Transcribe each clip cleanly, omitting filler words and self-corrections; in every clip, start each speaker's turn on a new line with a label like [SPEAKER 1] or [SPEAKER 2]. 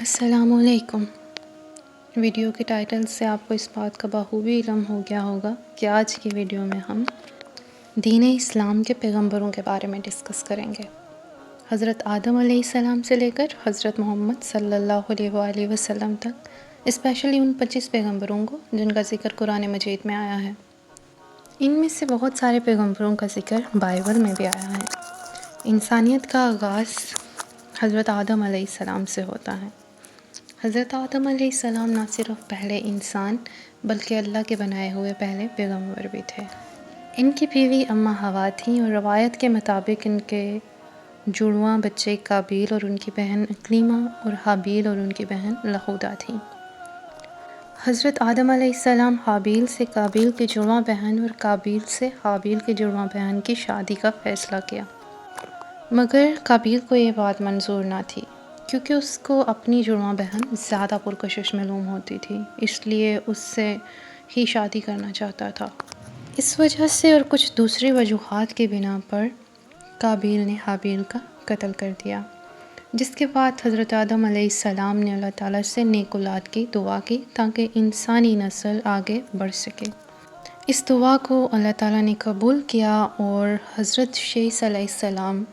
[SPEAKER 1] السلام علیکم۔ ویڈیو کے ٹائٹل سے آپ کو اس بات کا بخوبی علم ہو گیا ہوگا کہ آج کی ویڈیو میں ہم دین اسلام کے پیغمبروں کے بارے میں ڈسکس کریں گے۔ حضرت آدم علیہ السلام سے لے کر حضرت محمد صلی اللہ علیہ وآلہ وسلم تک، اسپیشلی ان 25 پیغمبروں کو جن کا ذکر قرآن مجید میں آیا ہے۔ ان میں سے بہت سارے پیغمبروں کا ذکر بائبل میں بھی آیا ہے۔ انسانیت کا آغاز حضرت آدم علیہ السلام سے ہوتا ہے۔ حضرت آدم علیہ السلام نہ صرف پہلے انسان بلکہ اللہ کے بنائے ہوئے پہلے پیغمبر بھی تھے۔ ان کی بیوی اماں حوا تھیں اور روایت کے مطابق ان کے جڑواں بچے قابیل اور ان کی بہن اکلیمہ اور حابیل اور ان کی بہن لہودا تھیں۔ حضرت آدم علیہ السلام حابیل سے قابیل کی جڑواں بہن اور قابیل سے حابیل کی جڑواں بہن کی شادی کا فیصلہ کیا، مگر قابیل کو یہ بات منظور نہ تھی کیونکہ اس کو اپنی جڑواں بہن زیادہ پرکشش معلوم ہوتی تھی، اس لیے اس سے ہی شادی کرنا چاہتا تھا۔ اس وجہ سے اور کچھ دوسری وجوہات کی بنا پر قابیل نے حابیل کا قتل کر دیا، جس کے بعد حضرت آدم علیہ السلام نے اللہ تعالیٰ سے نیک اولاد کی دعا کی تاکہ انسانی نسل آگے بڑھ سکے۔ اس دعا کو اللہ تعالیٰ نے قبول کیا اور حضرت شیث علیہ السلام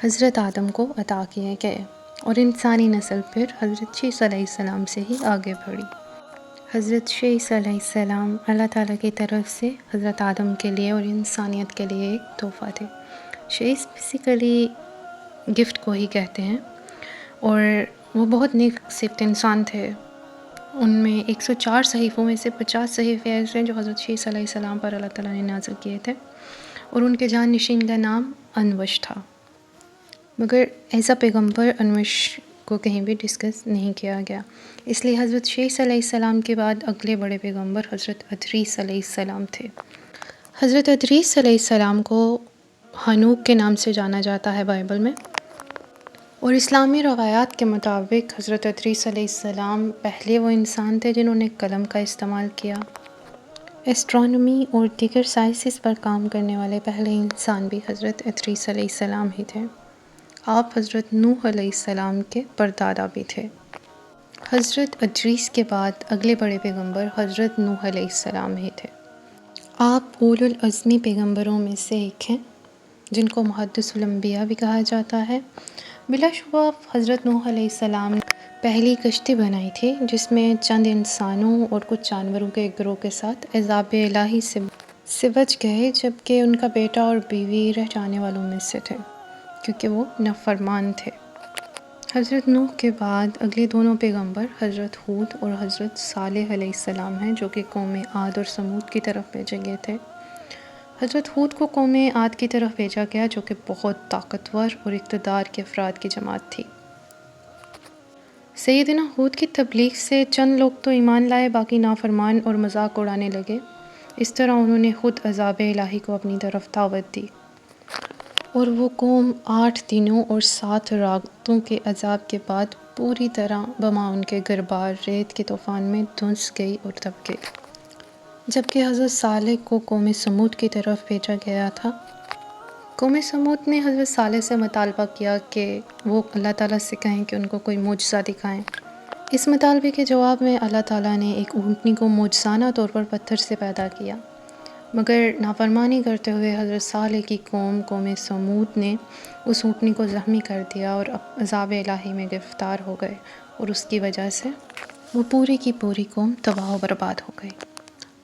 [SPEAKER 1] حضرت آدم کو عطا کیے گئے اور انسانی نسل پھر حضرت شیث علیہ السلام سے ہی آگے بڑھی۔ حضرت شیث علیہ السلام اللہ تعالیٰ کی طرف سے حضرت آدم کے لیے اور انسانیت کے لیے ایک تحفہ تھے۔ شیث بیسیکلی گفٹ کو ہی کہتے ہیں اور وہ بہت نیک صفت انسان تھے۔ ان میں 104 صحیفوں میں سے 50 صحیفے ایسے ہیں جو حضرت شیث علیہ السلام پر اللہ تعالیٰ نے نازل کیے تھے اور ان کے جان نشین کا نام انوش تھا، مگر ایسا پیغمبر انوش کو کہیں بھی ڈسکس نہیں کیا گیا، اس لیے حضرت شیث علیہ السلام کے بعد اگلے بڑے پیغمبر حضرت ادریس علیہ السلام تھے۔ حضرت ادریس علیہ السلام کو ہنوک کے نام سے جانا جاتا ہے بائبل میں، اور اسلامی روایات کے مطابق حضرت ادریس علیہ السلام پہلے وہ انسان تھے جنہوں نے قلم کا استعمال کیا۔ ایسٹرونومی اور دیگر سائنسز پر کام کرنے والے پہلے انسان بھی حضرت ادریس علیہ السلام ہی تھے۔ آپ حضرت نوح علیہ السلام کے پردادا بھی تھے۔ حضرت ادریس کے بعد اگلے بڑے پیغمبر حضرت نوح علیہ السلام ہی تھے۔ آپ اولو العزمی پیغمبروں میں سے ایک ہیں جن کو محدث الانبیاء بھی کہا جاتا ہے۔ بلا شبہ حضرت نوح علیہ السلام نے پہلی کشتی بنائی تھی جس میں چند انسانوں اور کچھ جانوروں کے ایک گروہ کے ساتھ عذاب الہی سے بچ گئے، جبکہ ان کا بیٹا اور بیوی رہ جانے والوں میں سے تھے کیونکہ وہ نافرمان تھے۔ حضرت نوح کے بعد اگلے دونوں پیغمبر حضرت ہود اور حضرت صالح علیہ السلام ہیں جو کہ قوم عاد اور سمود کی طرف بھیجے گئے تھے۔ حضرت ہود کو قوم عاد کی طرف بھیجا گیا جو کہ بہت طاقتور اور اقتدار کے افراد کی جماعت تھی۔ سیدنا ہود کی تبلیغ سے چند لوگ تو ایمان لائے، باقی نافرمان اور مذاق اڑانے لگے۔ اس طرح انہوں نے خود عذاب الہی کو اپنی طرف دعوت دی اور وہ قوم 8 دنوں اور 7 راتوں کے عذاب کے بعد پوری طرح بمعاون کے گربار ریت کے طوفان میں دھنس گئی اور دب گئی۔ جبکہ حضرت صالح کو قوم سمود کی طرف بھیجا گیا تھا۔ قوم سمود نے حضرت صالح سے مطالبہ کیا کہ وہ اللہ تعالیٰ سے کہیں کہ ان کو کوئی معجزہ دکھائیں۔ اس مطالبے کے جواب میں اللہ تعالیٰ نے ایک اونٹنی کو معجزانہ طور پر پتھر سے پیدا کیا، مگر نافرمانی کرتے ہوئے حضرت صالح کی قوم سمود نے اس اونٹنی کو زخمی کر دیا اور عذاب الہی میں گرفتار ہو گئے اور اس کی وجہ سے وہ پوری کی پوری قوم تباہ و برباد ہو گئی۔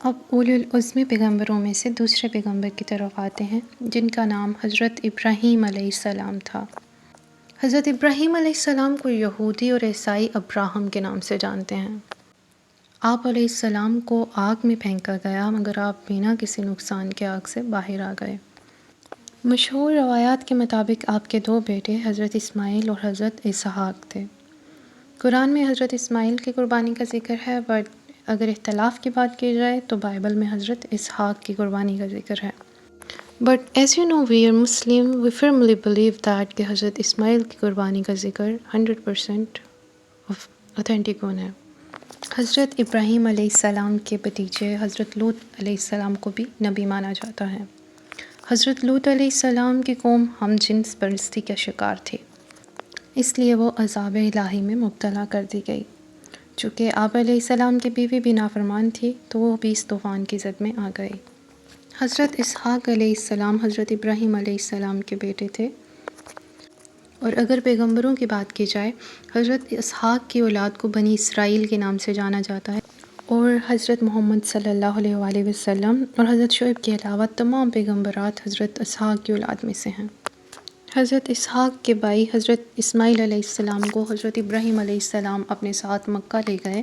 [SPEAKER 1] اب اولو العزم پیغمبروں میں سے دوسرے پیغمبر کی طرف آتے ہیں جن کا نام حضرت ابراہیم علیہ السلام تھا۔ حضرت ابراہیم علیہ السلام کو یہودی اور عیسائی ابراہم کے نام سے جانتے ہیں۔ آپ علیہ السلام کو آگ میں پھینکا گیا مگر آپ بنا کسی نقصان کے آگ سے باہر آ گئے۔ مشہور روایات کے مطابق آپ کے 2 بیٹے حضرت اسماعیل اور حضرت اسحاق تھے۔ قرآن میں حضرت اسماعیل کی قربانی کا ذکر ہے، بٹ اگر اختلاف کی بات کی جائے تو بائبل میں حضرت اسحاق کی قربانی کا ذکر ہے۔ But as you know we are Muslim, we firmly believe that کہ حضرت اسماعیل کی قربانی کا ذکر 100% اوتھینٹک ہے۔ حضرت ابراہیم علیہ السلام کے بھتیجے حضرت لوط علیہ السلام کو بھی نبی مانا جاتا ہے۔ حضرت لوط علیہ السلام کی قوم ہم جنس پرستی کا شکار تھی۔ اس لیے وہ عذاب الہی میں مبتلا کر دی گئی۔ چونکہ آپ علیہ السلام کی بیوی بھی نافرمان تھی تو وہ بھی اس طوفان کی زد میں آ گئی۔ حضرت اسحاق علیہ السلام حضرت ابراہیم علیہ السلام کے بیٹے تھے، اور اگر پیغمبروں کی بات کی جائے حضرت اسحاق کی اولاد کو بنی اسرائیل کے نام سے جانا جاتا ہے، اور حضرت محمد صلی اللہ علیہ وآلہ وسلم اور حضرت شعیب کے علاوہ تمام پیغمبرات حضرت اسحاق کی اولاد میں سے ہیں۔ حضرت اسحاق کے بھائی حضرت اسماعیل علیہ السلام کو حضرت ابراہیم علیہ السلام اپنے ساتھ مکہ لے گئے،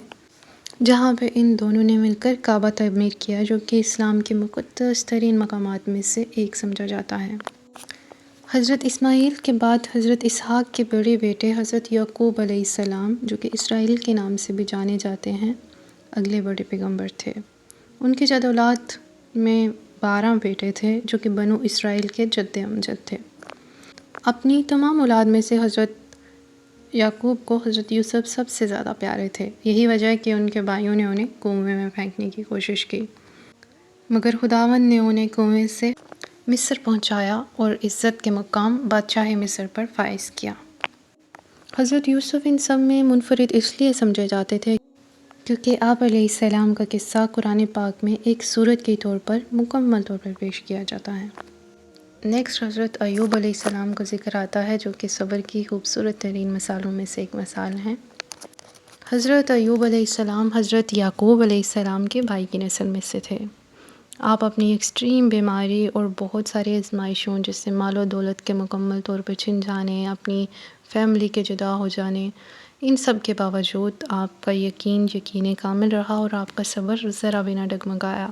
[SPEAKER 1] جہاں پہ ان دونوں نے مل کر کعبہ تعمیر کیا، جو کہ اسلام کے مقدس ترین مقامات میں سے ایک سمجھا جاتا ہے۔ حضرت اسماعیل کے بعد حضرت اسحاق کے بڑے بیٹے حضرت یعقوب علیہ السلام، جو کہ اسرائیل کے نام سے بھی جانے جاتے ہیں، اگلے بڑے پیغمبر تھے۔ ان کی جد اولاد میں 12 بیٹے تھے جو کہ بنو اسرائیل کے جد امجد تھے۔ اپنی تمام اولاد میں سے حضرت یعقوب کو حضرت یوسف سب سے زیادہ پیارے تھے، یہی وجہ ہے کہ ان کے بھائیوں نے انہیں کنویں میں پھینکنے کی کوشش کی، مگر خداوند نے انہیں کنویں سے مصر پہنچایا اور عزت کے مقام بادشاہ مصر پر فائز کیا۔ حضرت یوسف ان سب میں منفرد اس لیے سمجھے جاتے تھے کیونکہ آپ علیہ السلام کا قصہ قرآن پاک میں ایک سورت کے طور پر مکمل طور پر پیش کیا جاتا ہے۔ نیکسٹ حضرت ایوب علیہ السلام کا ذکر آتا ہے، جو کہ صبر کی خوبصورت ترین مثالوں میں سے ایک مثال ہیں۔ حضرت ایوب علیہ السلام حضرت یعقوب علیہ السلام کے بھائی کی نسل میں سے تھے۔ آپ اپنی ایکسٹریم بیماری اور بہت ساری آزمائشوں، جس سے مال و دولت کے مکمل طور پر چھن جانے، اپنی فیملی کے جدا ہو جانے، ان سب کے باوجود آپ کا یقین کامل رہا اور آپ کا صبر ذرا بھی نہ ڈگمگایا،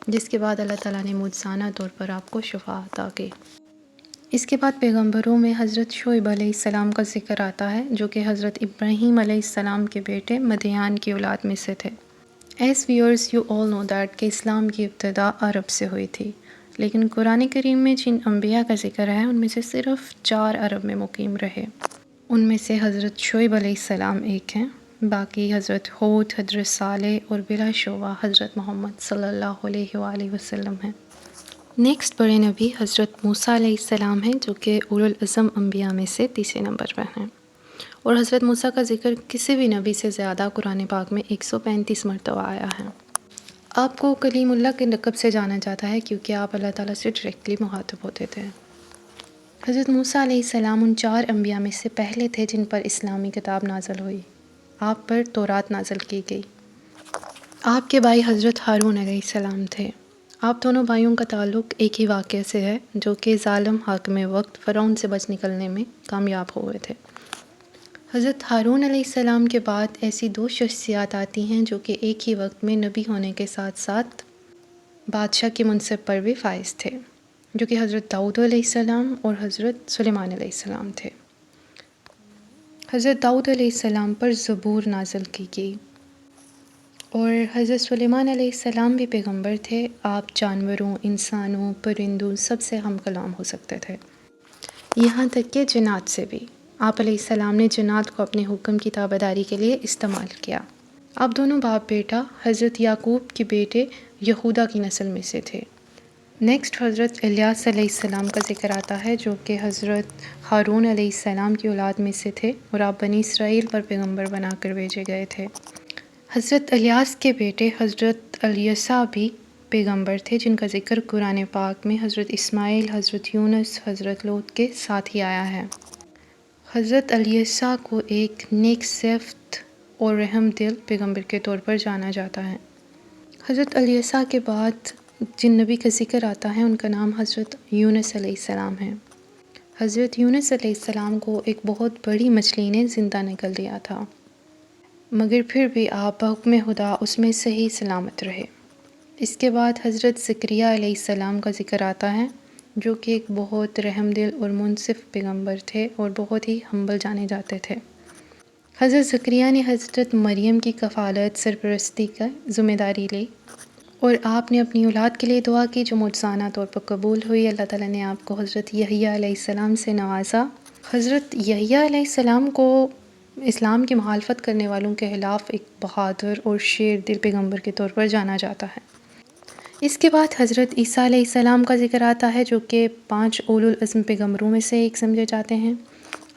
[SPEAKER 1] جس کے بعد اللہ تعالیٰ نے معجزانہ طور پر آپ کو شفا عطا کی۔ اس کے بعد پیغمبروں میں حضرت شعیب علیہ السلام کا ذکر آتا ہے، جو کہ حضرت ابراہیم علیہ السلام کے بیٹے مدیان کی اولاد میں سے تھے۔ As viewers you all know that کہ اسلام کی ابتدا عرب سے ہوئی تھی، لیکن قرآن کریم میں جن انبیاء کا ذکر ہے ان میں سے صرف 4 عرب میں مقیم رہے۔ ان میں سے حضرت شعیب علیہ السلام ایک ہیں، باقی حضرت ہود، حضرت صالح اور بلا شبہ حضرت محمد صلی اللہ علیہ وآلہ وسلم ہیں۔ نیکسٹ بڑے نبی حضرت موسیٰ علیہ السلام ہیں، جو کہ اولو العزم انبیاء میں سے تیسرے نمبر پر ہیں، اور حضرت موسیٰ کا ذکر کسی بھی نبی سے زیادہ قرآن پاک میں 135 مرتبہ آیا ہے۔ آپ کو کلیم اللہ کے لقب سے جانا جاتا ہے کیونکہ آپ اللہ تعالیٰ سے ڈائریکٹلی مخاطب ہوتے تھے۔ حضرت موسیٰ علیہ السلام ان 4 انبیاء میں سے پہلے تھے جن پر اسلامی کتاب نازل ہوئی، آپ پر تورات نازل کی گئی۔ آپ کے بھائی حضرت ہارون علیہ السلام تھے۔ آپ دونوں بھائیوں کا تعلق ایک ہی واقعے سے ہے، جو کہ ظالم حاکم وقت فرعون سے بچ نکلنے میں کامیاب ہوئے تھے۔ حضرت ہارون علیہ السلام کے بعد ایسی 2 شخصیات آتی ہیں جو کہ ایک ہی وقت میں نبی ہونے کے ساتھ ساتھ بادشاہ کے منصب پر بھی فائز تھے، جو کہ حضرت داؤد علیہ السلام اور حضرت سلیمان علیہ السلام تھے۔ حضرت داؤد علیہ السلام پر زبور نازل کی گئی، اور حضرت سلیمان علیہ السلام بھی پیغمبر تھے۔ آپ جانوروں، انسانوں، پرندوں سب سے ہم کلام ہو سکتے تھے، یہاں تک کہ جنات سے بھی۔ آپ علیہ السلام نے جنات کو اپنے حکم کی تابعداری کے لیے استعمال کیا۔ آپ دونوں باپ بیٹا حضرت یعقوب کے بیٹے یہودا کی نسل میں سے تھے۔ نیکسٹ حضرت الیاس علیہ السلام کا ذکر آتا ہے، جو کہ حضرت ہارون علیہ السلام کی اولاد میں سے تھے، اور آپ بنی اسرائیل پر پیغمبر بنا کر بھیجے گئے تھے۔ حضرت الیاس کے بیٹے حضرت الیسع بھی پیغمبر تھے، جن کا ذکر قرآن پاک میں حضرت اسماعیل، حضرت یونس، حضرت لوط کے ساتھ ہی آیا ہے۔ حضرت الیسع کو ایک نیک صفت اور رحم دل پیغمبر کے طور پر جانا جاتا ہے۔ حضرت الیسع کے بعد جن نبی کا ذکر آتا ہے ان کا نام حضرت یونس علیہ السلام ہے۔ حضرت یونس علیہ السلام کو ایک بہت بڑی مچھلی نے زندہ نکل دیا تھا، مگر پھر بھی آپ بحکم خدا اس میں صحیح سلامت رہے۔ اس کے بعد حضرت زکریا علیہ السلام کا ذکر آتا ہے، جو کہ ایک بہت رحم دل اور منصف پیغمبر تھے اور بہت ہی ہمبل جانے جاتے تھے۔ حضرت زکریا نے حضرت مریم کی کفالت سرپرستی کا ذمہ داری لی، اور آپ نے اپنی اولاد کے لیے دعا کی جو معجزانہ طور پر قبول ہوئی۔ اللہ تعالیٰ نے آپ کو حضرت یحییٰ علیہ السلام سے نوازا۔ حضرت یحییٰ علیہ السلام کو اسلام کی مخالفت کرنے والوں کے خلاف ایک بہادر اور شیر دل پیغمبر کے طور پر جانا جاتا ہے۔ اس کے بعد حضرت عیسیٰ علیہ السلام کا ذکر آتا ہے، جو کہ 5 اولو العزم پیغمبروں میں سے ایک سمجھے جاتے ہیں۔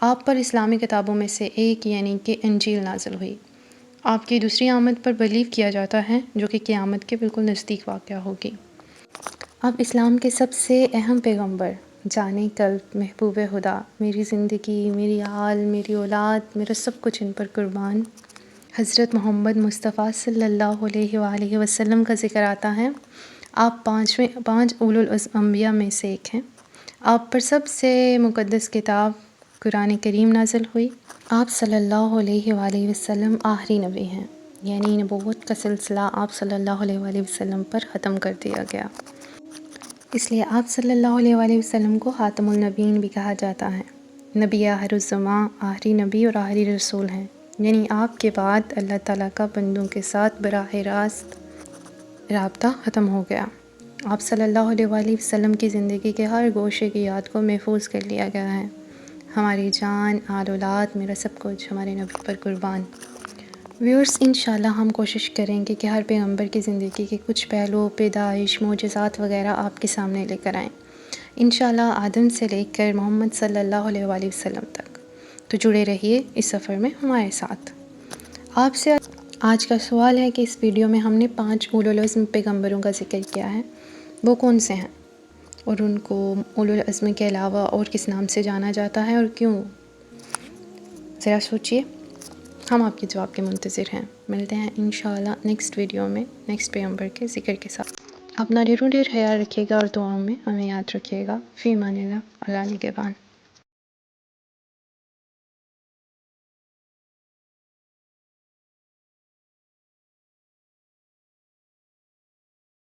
[SPEAKER 1] آپ پر اسلامی کتابوں میں سے ایک یعنی کہ انجیل نازل ہوئی۔ آپ کی دوسری آمد پر بلیو کیا جاتا ہے جو کہ قیامت کے بالکل نزدیک واقع ہوگی۔ اب اسلام کے سب سے اہم پیغمبر جانے قلب محبوب خدا، میری زندگی، میری آل، میری اولاد، میرا سب کچھ ان پر قربان، حضرت محمد مصطفیٰ صلی اللہ علیہ وآلہ وسلم کا ذکر آتا ہے۔ آپ پانچ اولو العزم انبیاء میں سے ایک ہیں۔ آپ پر سب سے مقدس کتاب قرآن کریم نازل ہوئی۔ آپ صلی اللہ علیہ وآلہ وسلم آخری نبی ہیں، یعنی نبوت کا سلسلہ آپ صلی اللہ علیہ وآلہ وسلم پر ختم کر دیا گیا، اس لیے آپ صلی اللہ علیہ وآلہ وسلم کو خاتم النبیین بھی کہا جاتا ہے۔ نبی آخر الزماں، آخری نبی اور آخری رسول ہیں، یعنی آپ کے بعد اللہ تعالیٰ کا بندوں کے ساتھ براہ راست رابطہ ختم ہو گیا۔ آپ صلی اللہ علیہ وآلہ وسلم کی زندگی کے ہر گوشے کی یاد کو محفوظ کر لیا گیا ہے۔ ہماری جان، آل اولاد، میرا سب کچھ ہمارے نبی پر قربان۔ ویورز، انشاءاللہ ہم کوشش کریں گے کہ ہر پیغمبر کی زندگی کے کچھ پہلو، پیدائش، معجزات وغیرہ آپ کے سامنے لے کر آئیں، انشاءاللہ آدم سے لے کر محمد صلی اللہ علیہ وآلہ وسلم تک۔ تو جڑے رہیے اس سفر میں ہمارے ساتھ۔ آپ سے آج کا سوال ہے کہ اس ویڈیو میں ہم نے 5 اولو العزم پیغمبروں کا ذکر کیا ہے، وہ کون سے ہیں اور ان کو اولو العزم کے علاوہ اور کس نام سے جانا جاتا ہے اور کیوں؟ ذرا سوچئے، ہم آپ کے جواب کے منتظر ہیں۔ ملتے ہیں انشاءاللہ نیکسٹ ویڈیو میں نیکسٹ پیغمبر کے ذکر کے ساتھ۔ اپنا ڈھیر خیال رکھیے گا اور دعاؤں میں ہمیں یاد رکھیے گا۔ فی امان اللہ، اللہ نگہبان۔